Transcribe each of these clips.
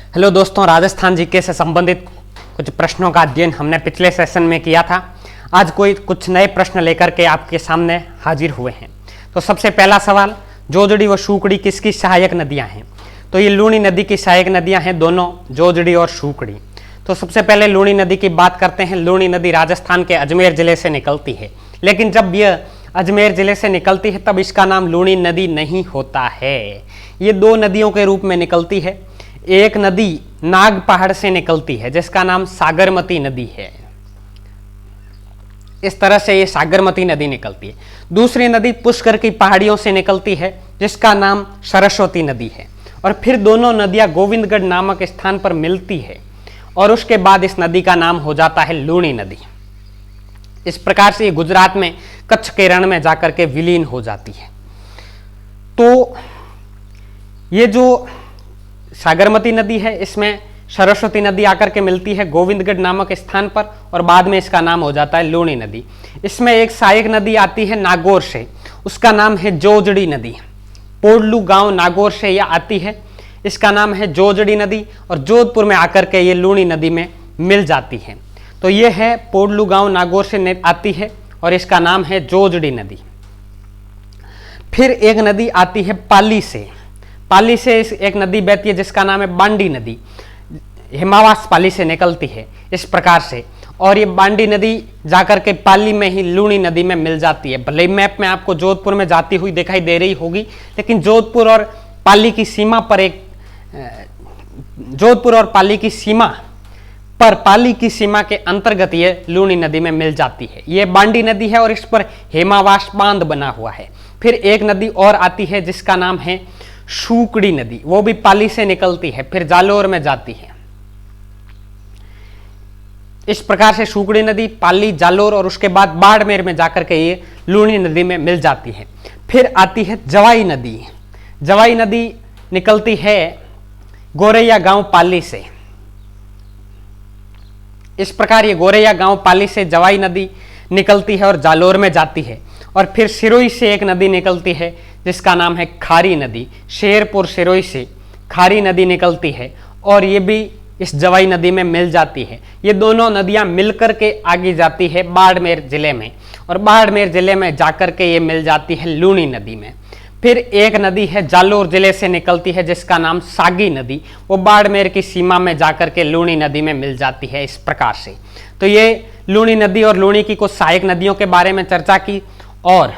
Hello दोस्तों, Rajasthan GK से संबंधित कुछ प्रश्नों का अध्ययन हमने पिछले सेशन में किया था। आज कुछ नए प्रश्न लेकर के आपके सामने हाजिर हुए हैं। तो सबसे पहला सवाल, जोजड़ी व शूकड़ी किसकी सहायक नदियां हैं? तो ये लूणी नदी की सहायक नदियां हैं दोनों, जोजड़ी और शूकड़ी। तो सबसे पहले लूणी नदी की बात करते हैं। लूणी नदी राजस्थान के अजमेर जिले से निकलती है, लेकिन जब यह अजमेर जिले से निकलती है तब इसका नाम लूणी नदी नहीं होता है। ये दो नदियों के रूप में निकलती है। एक नदी नाग पहाड़ से निकलती है जिसका नाम सागरमती नदी है। इस तरह से ये सागरमती नदी निकलती है। दूसरी नदी पुष्कर की पहाड़ियों से निकलती है जिसका नाम सरस्वती नदी है। और फिर दोनों नदियां गोविंदगढ़ नामक स्थान पर मिलती है और उसके बाद इस नदी का नाम हो जाता है लूणी नदी। इस प्रकार से ये गुजरात में कच्छ के रण में जाकर के विलीन हो जाती है। तो ये जो सागरमती नदी है इसमें सरस्वती नदी आकर के मिलती है गोविंदगढ़ नामक स्थान पर और बाद में इसका नाम हो जाता है लूणी नदी। इसमें एक सहायक नदी आती है नागौर से, उसका नाम है जोजड़ी नदी। पोडलू गांव नागौर से यह आती है, इसका नाम है जोजड़ी नदी और जोधपुर में आकर के ये लूणी नदी में मिल जाती है। तो ये है पोडलू गांव नागौर से आती है और इसका नाम है जोजड़ी नदी। फिर एक नदी आती है पाली से। पाली से एक नदी बहती है जिसका नाम है बांडी नदी, हिमावास पाली से निकलती है इस प्रकार से। और ये बांडी नदी जाकर के पाली में ही लूणी नदी में मिल जाती है। भले मैप में आपको जोधपुर में जाती हुई दिखाई दे रही होगी, लेकिन जोधपुर और पाली की सीमा पर पाली की सीमा के अंतर्गत ये लूणी नदी में मिल जाती है। ये बांडी नदी है और इस पर हेमावास बांध बना हुआ है। फिर एक नदी और आती है जिसका नाम है शूकड़ी नदी, वो भी पाली से निकलती है, फिर जालोर में जाती है। इस प्रकार से शूकड़ी नदी, पाली, जालोर और उसके बाद बाड़मेर में जाकर के ये लूणी नदी में मिल जाती है। फिर आती है जवाई नदी। जवाई नदी निकलती है गोरैया गांव पाली से। इस प्रकार ये गोरैया गांव पाली से जवाई नदी निकलती है और जालोर में जाती है। और फिर सिरोही से एक नदी निकलती है जिसका नाम है खारी नदी। शेरपुर सिरोही से खारी नदी निकलती है और ये भी इस जवाई नदी में मिल जाती है। ये दोनों नदियां मिलकर के आगे जाती है बाड़मेर जिले में और बाड़मेर जिले में जाकर के ये मिल जाती है लूणी नदी में। फिर एक नदी है जालोर जिले से निकलती है जिसका नाम सागी नदी, वो बाड़मेर की सीमा में जाकर के लूणी नदी में मिल जाती है। इस प्रकार से तो ये लूणी नदी और लूणी की कुछ सहायक नदियों के बारे में चर्चा की। और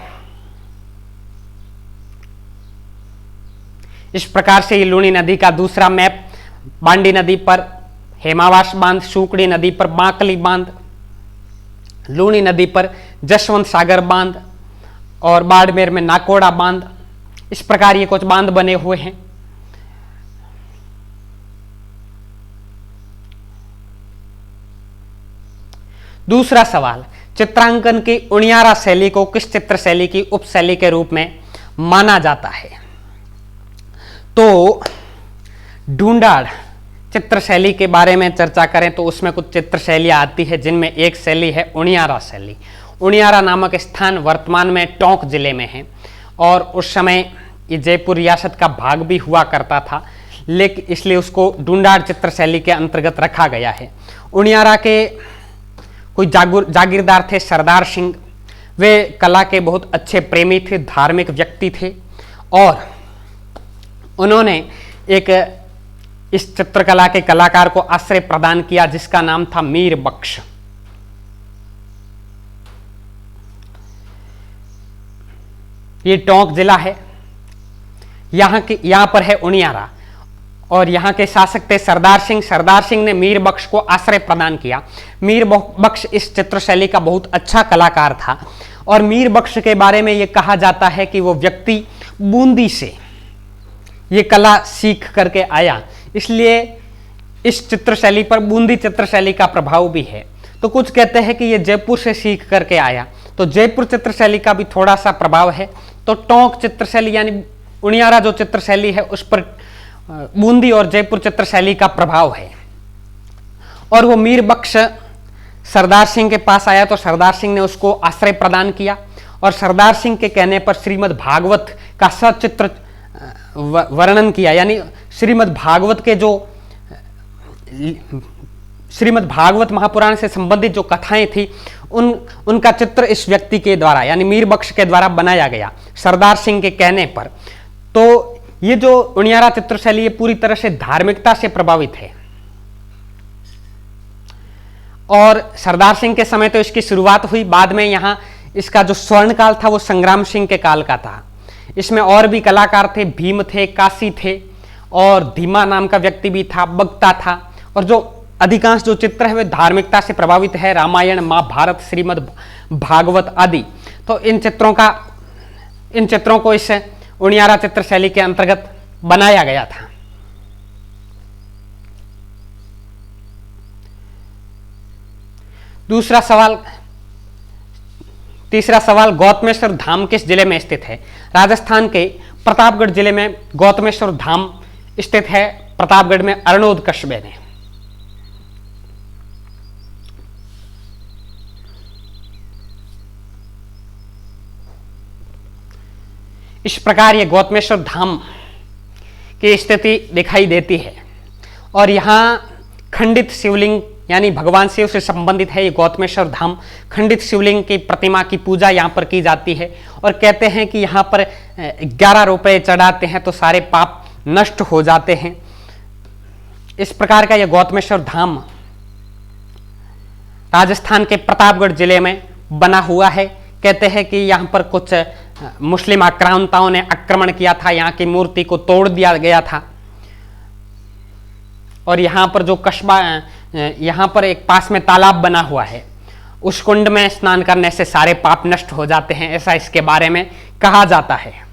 इस प्रकार से ये लूणी नदी का दूसरा मैप, बांडी नदी पर हेमावास बांध, शूकड़ी नदी पर बांकली बांध, लूणी नदी पर जसवंत सागर बांध और बाड़मेर में नाकोड़ा बांध। इस प्रकार ये कुछ बांध बने हुए हैं। दूसरा सवाल, चित्रांकन की उनियारा शैली को किस चित्र शैली की उपशैली के रूप में माना जाता है? तो ढूंढाड़ चित्र शैली के बारे में चर्चा करें तो उसमें कुछ चित्र शैलियां आती है जिनमें एक शैली है उनियारा शैली। उनियारा नामक स्थान वर्तमान में टोंक जिले में है और उस समय ये जयपुर रियासत का भाग भी हुआ करता था, लेकिन इसलिए उसको ढूंढाड़ चित्र शैली के अंतर्गत रखा गया है। उनियारा के कोई जागीरदार थे सरदार सिंह। वे कला के बहुत अच्छे प्रेमी थे, धार्मिक व्यक्ति थे और उन्होंने एक इस चित्रकला के कलाकार को आश्रय प्रदान किया जिसका नाम था मीर बख्श। ये टोंक जिला है, यहां पर है उनियारा और यहाँ के शासक थे सरदार सिंह। सरदार सिंह ने मीर बख्श को आश्रय प्रदान किया। मीर बख्श इस चित्र शैली का बहुत अच्छा कलाकार था और मीर बख्श के बारे में यह कहा जाता है कि वो व्यक्ति बूंदी से ये कला सीख करके आया, इसलिए इस चित्र शैली पर बूंदी चित्र शैली का प्रभाव भी है। तो कुछ कहते हैं कि ये जयपुर से सीख करके आया, तो जयपुर चित्र शैली का भी थोड़ा सा प्रभाव है। तो टोंक चित्र शैली यानी उनियारा जो चित्र शैली है उस पर बूंदी और जयपुर चित्र शैली का प्रभाव है। और वो मीर बख्श सरदार सिंह के पास आया तो सरदार सिंह ने उसको आश्रय प्रदान किया और सरदार सिंह के कहने पर श्रीमद् भागवत का सचित्र वर्णन किया, यानी श्रीमद् भागवत के जो श्रीमद् भागवत महापुराण से संबंधित जो कथाएं थी उनका चित्र इस व्यक्ति के द्वारा यानी मीर बख्श के द्वारा बनाया गया सरदार सिंह के कहने पर। तो ये जो उनियारा चित्रशैली ये पूरी तरह से धार्मिकता से प्रभावित है और सरदार सिंह के समय तो इसकी शुरुआत हुई, बाद में यहाँ इसका जो स्वर्ण काल था वो संग्राम सिंह के काल का था। इसमें और भी कलाकार थे, भीम थे, काशी थे और धीमा नाम का व्यक्ति भी था, बगता था। और जो अधिकांश जो चित्र है वे धार्मिकता से प्रभावित है, रामायण, महाभारत, श्रीमद् भागवत आदि। तो इन चित्रों को इस उनियारा चित्र शैली के अंतर्गत बनाया गया था। तीसरा सवाल गौतमेश्वर धाम किस जिले में स्थित है? राजस्थान के प्रतापगढ़ जिले में गौतमेश्वर धाम स्थित है, प्रतापगढ़ में अरनोद कस्बे में। इस प्रकार ये गौतमेश्वर धाम की स्थिति दिखाई देती है और यहाँ खंडित शिवलिंग यानी भगवान शिव से संबंधित है ये गौतमेश्वर धाम। खंडित शिवलिंग की प्रतिमा की पूजा यहाँ पर की जाती है और कहते हैं कि यहाँ पर 11 रुपए चढ़ाते हैं तो सारे पाप नष्ट हो जाते हैं। इस प्रकार का यह गौतमेश्वर धाम राजस्थान के प्रतापगढ़ जिले में बना हुआ है। कहते हैं कि यहाँ पर कुछ मुस्लिम आक्रांताओं ने आक्रमण किया था, यहाँ की मूर्ति को तोड़ दिया गया था और यहाँ पर जो कस्बा यहाँ पर एक पास में तालाब बना हुआ है, उस कुंड में स्नान करने से सारे पाप नष्ट हो जाते हैं, ऐसा इसके बारे में कहा जाता है।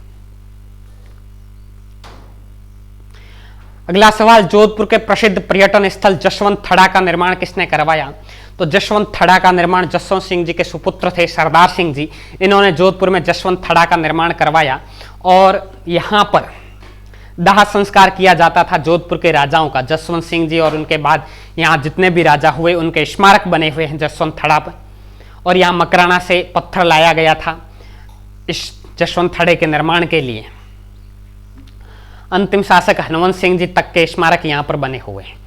अगला सवाल जोधपुर के प्रसिद्ध पर्यटन स्थल जसवंत थड़ा का निर्माण किसने करवाया? तो जसवंत थड़ा का निर्माण जसवंत सिंह जी के सुपुत्र थे सरदार सिंह जी, इन्होंने जोधपुर में जसवंत थड़ा का निर्माण करवाया और यहाँ पर दाह संस्कार किया जाता था जोधपुर के राजाओं का। जसवंत सिंह जी और उनके बाद यहाँ जितने भी राजा हुए उनके स्मारक बने हुए हैं जसवंत थड़ा पर। और यहाँ मकराना से पत्थर लाया गया था इस जसवंत थड़े के निर्माण के लिए। अंतिम शासक हनुमंत सिंह जी तक के स्मारक यहाँ पर बने हुए हैं।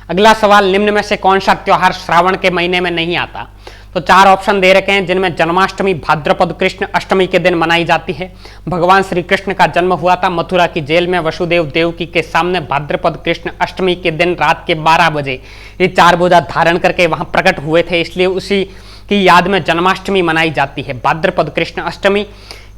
अगला सवाल निम्न में से कौन सा त्योहार श्रावण के महीने में नहीं आता? तो 4 ऑप्शन दे रखे हैं जिनमें जन्माष्टमी भाद्रपद कृष्ण अष्टमी के दिन मनाई जाती है। भगवान श्री कृष्ण का जन्म हुआ था मथुरा की जेल में वसुदेव देवकी के सामने भाद्रपद कृष्ण अष्टमी के दिन रात के 12 बजे ये 4 भुजा धारण करके वहां प्रकट हुए थे, इसलिए उसी की याद में जन्माष्टमी मनाई जाती है भाद्रपद कृष्ण अष्टमी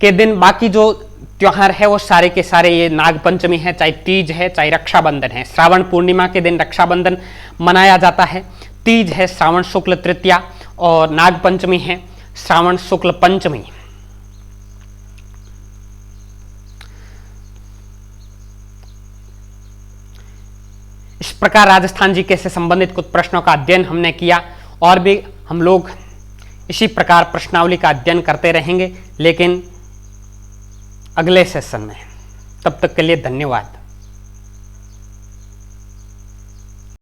के दिन। बाकी जो त्योहार है वो सारे के सारे ये नाग पंचमी है, चाहे तीज है, चाहे रक्षाबंधन है। श्रावण पूर्णिमा के दिन रक्षाबंधन मनाया जाता है, तीज है श्रावण शुक्ल तृतीया और नाग पंचमी है श्रावण शुक्ल पंचमी। इस प्रकार राजस्थान जीके से संबंधित कुछ प्रश्नों का अध्ययन हमने किया और भी हम लोग इसी प्रकार प्रश्नावली का अध्ययन करते रहेंगे लेकिन अगले सेशन में। तब तक के लिए धन्यवाद।